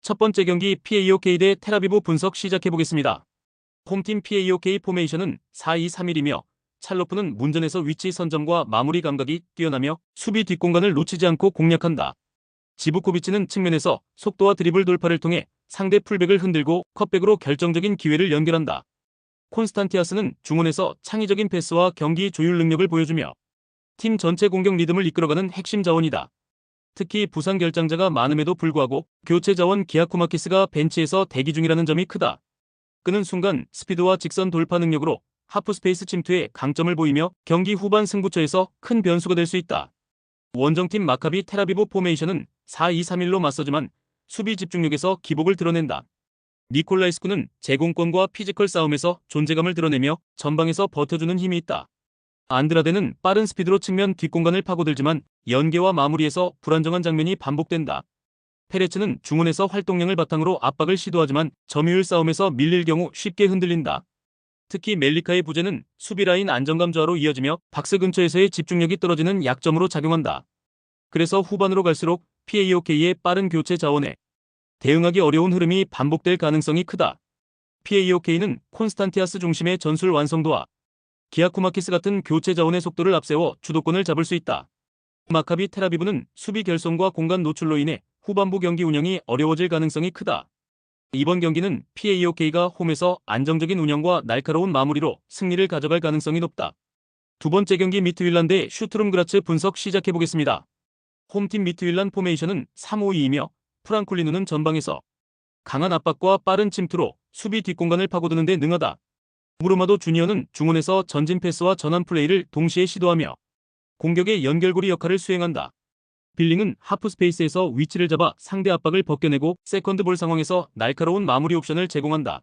첫 번째 경기 PAOK 대 텔아비브 분석 시작해보겠습니다. 홈팀 PAOK 포메이션은 4-2-3-1이며 찰로프는 문전에서 위치 선점과 마무리 감각이 뛰어나며 수비 뒷공간을 놓치지 않고 공략한다. 지부코비치는 측면에서 속도와 드리블 돌파를 통해 상대 풀백을 흔들고 컷백으로 결정적인 기회를 연결한다. 콘스탄티아스는 중원에서 창의적인 패스와 경기 조율 능력을 보여주며 팀 전체 공격 리듬을 이끌어가는 핵심 자원이다. 특히 부상 결장자가 많음에도 불구하고 교체 자원 기아코마키스가 벤치에서 대기 중이라는 점이 크다. 그는 순간 스피드와 직선 돌파 능력으로 하프스페이스 침투에 강점을 보이며 경기 후반 승부처에서 큰 변수가 될 수 있다. 원정팀 마카비 텔아비브 포메이션은 4-2-3-1로 맞서지만 수비 집중력에서 기복을 드러낸다. 니콜라이스쿠는 제공권과 피지컬 싸움에서 존재감을 드러내며 전방에서 버텨주는 힘이 있다. 안드라데는 빠른 스피드로 측면 뒷공간을 파고들지만 연계와 마무리에서 불안정한 장면이 반복된다. 페레츠는 중원에서 활동량을 바탕으로 압박을 시도하지만 점유율 싸움에서 밀릴 경우 쉽게 흔들린다. 특히 멜리카의 부재는 수비 라인 안정감 저하로 이어지며 박스 근처에서의 집중력이 떨어지는 약점으로 작용한다. 그래서 후반으로 갈수록 PAOK의 빠른 교체 자원에 대응하기 어려운 흐름이 반복될 가능성이 크다. PAOK는 콘스탄티아스 중심의 전술 완성도와 기아코마키스 같은 교체 자원의 속도를 앞세워 주도권을 잡을 수 있다. 마카비 텔아비브는 수비 결손과 공간 노출로 인해 후반부 경기 운영이 어려워질 가능성이 크다. 이번 경기는 PAOK가 홈에서 안정적인 운영과 날카로운 마무리로 승리를 가져갈 가능성이 높다. 두 번째 경기 미트윌란 대 슈투름 그라츠 분석 시작해보겠습니다. 홈팀 미트윌란 포메이션은 3-5-2이며 프랑쿨리누는 전방에서 강한 압박과 빠른 침투로 수비 뒷공간을 파고드는 데 능하다. 무르마도 주니어는 중원에서 전진 패스와 전환 플레이를 동시에 시도하며 공격의 연결고리 역할을 수행한다. 빌링은 하프스페이스에서 위치를 잡아 상대 압박을 벗겨내고 세컨드볼 상황에서 날카로운 마무리 옵션을 제공한다.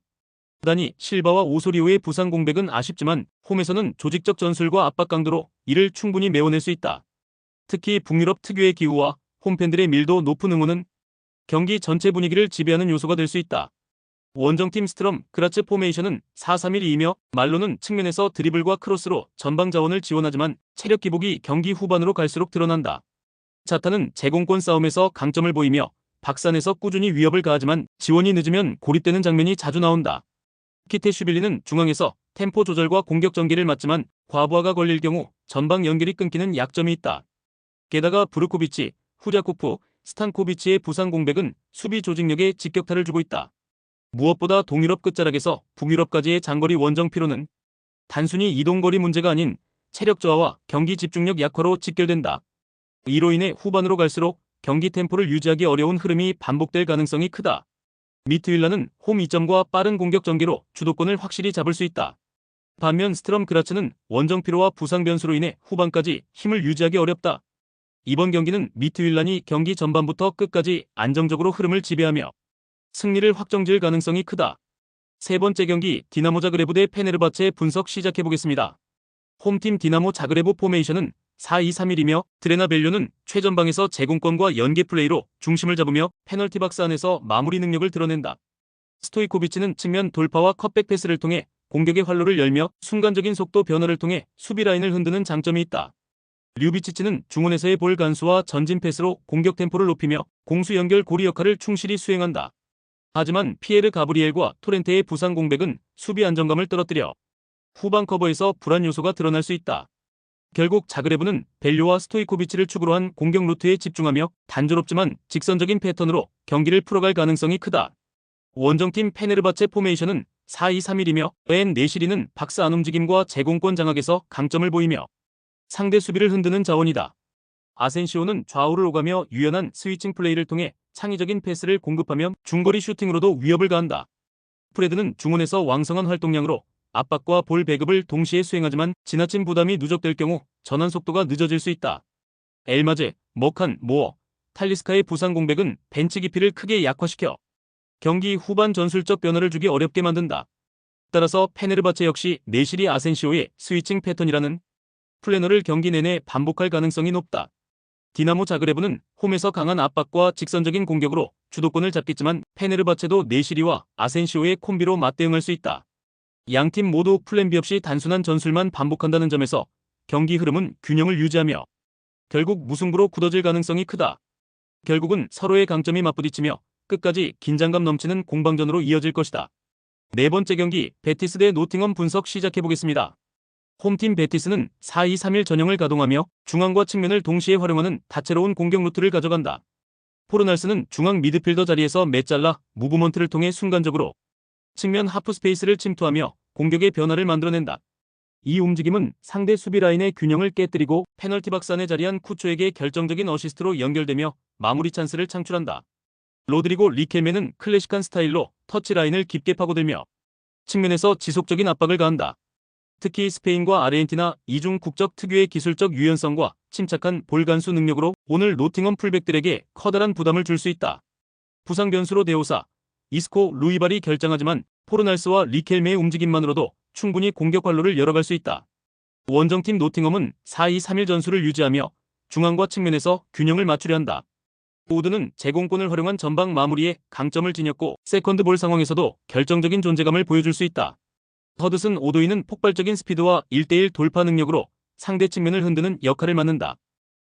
다니 실바와 오소리오의 부상 공백은 아쉽지만 홈에서는 조직적 전술과 압박 강도로 이를 충분히 메워낼 수 있다. 특히 북유럽 특유의 기후와 홈팬들의 밀도 높은 응원은 경기 전체 분위기를 지배하는 요소가 될 수 있다. 원정팀 스트럼 그라츠 포메이션은 4-3-1-2이며 말로는 측면에서 드리블과 크로스로 전방 자원을 지원하지만 체력 기복이 경기 후반으로 갈수록 드러난다. 자타는 제공권 싸움에서 강점을 보이며 박산에서 꾸준히 위협을 가하지만 지원이 늦으면 고립되는 장면이 자주 나온다. 키테슈빌리는 중앙에서 템포 조절과 공격 전개를 맡지만 과부하가 걸릴 경우 전방 연결이 끊기는 약점이 있다. 게다가 브루코비치, 후자코프, 스탄코비치의 부상 공백은 수비 조직력에 직격탄을 주고 있다. 무엇보다 동유럽 끝자락에서 북유럽까지의 장거리 원정 피로는 단순히 이동거리 문제가 아닌 체력 저하와 경기 집중력 약화로 직결된다. 이로 인해 후반으로 갈수록 경기 템포를 유지하기 어려운 흐름이 반복될 가능성이 크다. 미트윌란은 홈 이점과 빠른 공격 전개로 주도권을 확실히 잡을 수 있다. 반면 스트럼 그라츠는 원정 피로와 부상 변수로 인해 후반까지 힘을 유지하기 어렵다. 이번 경기는 미트윌란이 경기 전반부터 끝까지 안정적으로 흐름을 지배하며 승리를 확정지을 가능성이 크다. 세 번째 경기 디나모 자그레브 대 페네르바체 분석 시작해보겠습니다. 홈팀 디나모 자그레브 포메이션은 4-2-3-1이며 드레나 벨료는 최전방에서 제공권과 연계 플레이로 중심을 잡으며 페널티 박스 안에서 마무리 능력을 드러낸다. 스토이코비치는 측면 돌파와 컷백 패스를 통해 공격의 활로를 열며 순간적인 속도 변화를 통해 수비 라인을 흔드는 장점이 있다. 류비치치는 중원에서의 볼 간수와 전진 패스로 공격 템포를 높이며 공수 연결 고리 역할을 충실히 수행한다. 하지만 피에르 가브리엘과 토렌테의 부상 공백은 수비 안정감을 떨어뜨려 후반 커버에서 불안 요소가 드러날 수 있다. 결국 자그레브는 벨료와 스토이코비치를 축으로 한 공격 루트에 집중하며 단조롭지만 직선적인 패턴으로 경기를 풀어갈 가능성이 크다. 원정팀 페네르바체 포메이션은 4-2-3-1이며 엔 네시리는 박스 안 움직임과 제공권 장악에서 강점을 보이며 상대 수비를 흔드는 자원이다. 아센시오는 좌우를 오가며 유연한 스위칭 플레이를 통해 창의적인 패스를 공급하며 중거리 슈팅으로도 위협을 가한다. 프레드는 중원에서 왕성한 활동량으로 압박과 볼 배급을 동시에 수행하지만 지나친 부담이 누적될 경우 전환 속도가 늦어질 수 있다. 엘마제, 머칸, 모어, 탈리스카의 부상 공백은 벤치 깊이를 크게 약화시켜 경기 후반 전술적 변화를 주기 어렵게 만든다. 따라서 페네르바체 역시 네시리 아센시오의 스위칭 패턴이라는 플래너를 경기 내내 반복할 가능성이 높다. 디나모 자그레브는 홈에서 강한 압박과 직선적인 공격으로 주도권을 잡겠지만 페네르바체도 네시리와 아센시오의 콤비로 맞대응할 수 있다. 양팀 모두 플랜 B 없이 단순한 전술만 반복한다는 점에서 경기 흐름은 균형을 유지하며 결국 무승부로 굳어질 가능성이 크다. 결국은 서로의 강점이 맞부딪히며 끝까지 긴장감 넘치는 공방전으로 이어질 것이다. 네 번째 경기 베티스 대 노팅엄 분석 시작해보겠습니다. 홈팀 베티스는 4-2-3-1 전형을 가동하며 중앙과 측면을 동시에 활용하는 다채로운 공격 루트를 가져간다. 포르날스는 중앙 미드필더 자리에서 메잘라 무브먼트를 통해 순간적으로 측면 하프 스페이스를 침투하며 공격의 변화를 만들어낸다. 이 움직임은 상대 수비 라인의 균형을 깨뜨리고 페널티 박스 안에 자리한 쿠초에게 결정적인 어시스트로 연결되며 마무리 찬스를 창출한다. 로드리고 리켈메는 클래식한 스타일로 터치라인을 깊게 파고들며 측면에서 지속적인 압박을 가한다. 특히 스페인과 아르헨티나 이중 국적 특유의 기술적 유연성과 침착한 볼 간수 능력으로 오늘 노팅엄 풀백들에게 커다란 부담을 줄 수 있다. 부상 변수로 데오사, 이스코, 루이발이 결장하지만 포르날스와 리켈메의 움직임만으로도 충분히 공격 활로를 열어갈 수 있다. 원정팀 노팅엄은 4-2-3-1 전술을 유지하며 중앙과 측면에서 균형을 맞추려 한다. 우드는 제공권을 활용한 전방 마무리에 강점을 지녔고 세컨드볼 상황에서도 결정적인 존재감을 보여줄 수 있다. 허드슨 오도이는 폭발적인 스피드와 1대1 돌파 능력으로 상대 측면을 흔드는 역할을 맡는다.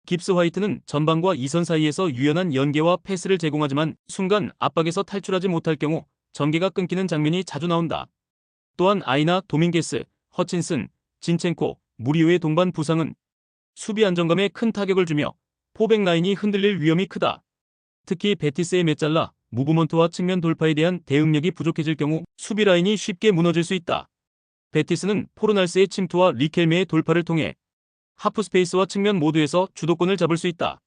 깁스 화이트는 전방과 2선 사이에서 유연한 연계와 패스를 제공하지만 순간 압박에서 탈출하지 못할 경우 전개가 끊기는 장면이 자주 나온다. 또한 아이나 도밍게스, 허친슨, 진첸코, 무리오의 동반 부상은 수비 안정감에 큰 타격을 주며 포백 라인이 흔들릴 위험이 크다. 특히 베티스의 메잘라, 무브먼트와 측면 돌파에 대한 대응력이 부족해질 경우 수비 라인이 쉽게 무너질 수 있다. 베티스는 포르날스의 침투와 리켈메의 돌파를 통해 하프 스페이스와 측면 모두에서 주도권을 잡을 수 있다.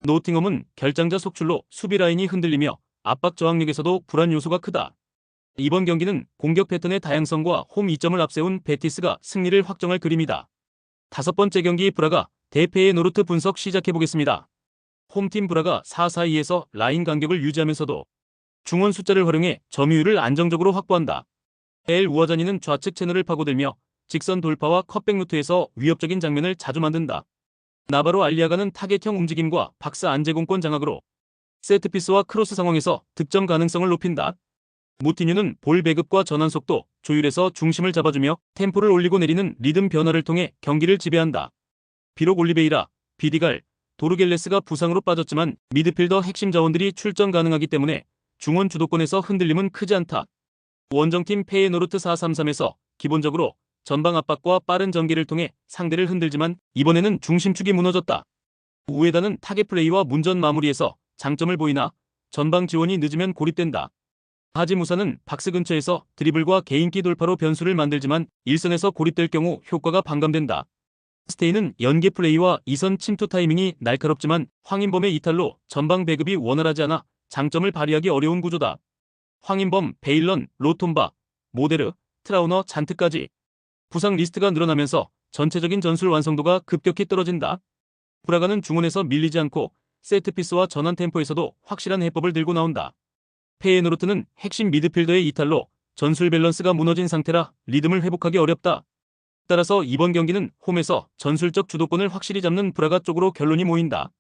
노팅엄은 결장자 속출로 수비 라인이 흔들리며 압박 저항력에서도 불안 요소가 크다. 이번 경기는 공격 패턴의 다양성과 홈 이점을 앞세운 베티스가 승리를 확정할 그림이다. 다섯 번째 경기 브라가 대 페예노르트 분석 시작해보겠습니다. 홈팀 브라가 4-4-2에서 라인 간격을 유지하면서도 중원 숫자를 활용해 점유율을 안정적으로 확보한다. 엘 우아자니는 좌측 채널을 파고들며 직선 돌파와 컷백 루트에서 위협적인 장면을 자주 만든다. 나바로 알리아가는 타겟형 움직임과 박스 안제공권 장악으로 세트피스와 크로스 상황에서 득점 가능성을 높인다. 무티뉴는 볼 배급과 전환 속도, 조율에서 중심을 잡아주며 템포를 올리고 내리는 리듬 변화를 통해 경기를 지배한다. 비록 올리베이라, 비디갈, 도르겔레스가 부상으로 빠졌지만 미드필더 핵심 자원들이 출전 가능하기 때문에 중원 주도권에서 흔들림은 크지 않다. 원정팀 페예노르트 4-3-3에서 기본적으로 전방 압박과 빠른 전개를 통해 상대를 흔들지만 이번에는 중심축이 무너졌다. 우에다는 타겟 플레이와 문전 마무리에서 장점을 보이나 전방 지원이 늦으면 고립된다. 하지무사는 박스 근처에서 드리블과 개인기 돌파로 변수를 만들지만 일선에서 고립될 경우 효과가 반감된다. 스테이는 연계 플레이와 2선 침투 타이밍이 날카롭지만 황인범의 이탈로 전방 배급이 원활하지 않아 장점을 발휘하기 어려운 구조다. 황인범, 베일런, 로톰바, 모데르, 트라우너, 잔트까지 부상 리스트가 늘어나면서 전체적인 전술 완성도가 급격히 떨어진다. 브라가는 중원에서 밀리지 않고 세트피스와 전환 템포에서도 확실한 해법을 들고 나온다. 페예노르트는 핵심 미드필더의 이탈로 전술 밸런스가 무너진 상태라 리듬을 회복하기 어렵다. 따라서 이번 경기는 홈에서 전술적 주도권을 확실히 잡는 브라가 쪽으로 결론이 모인다.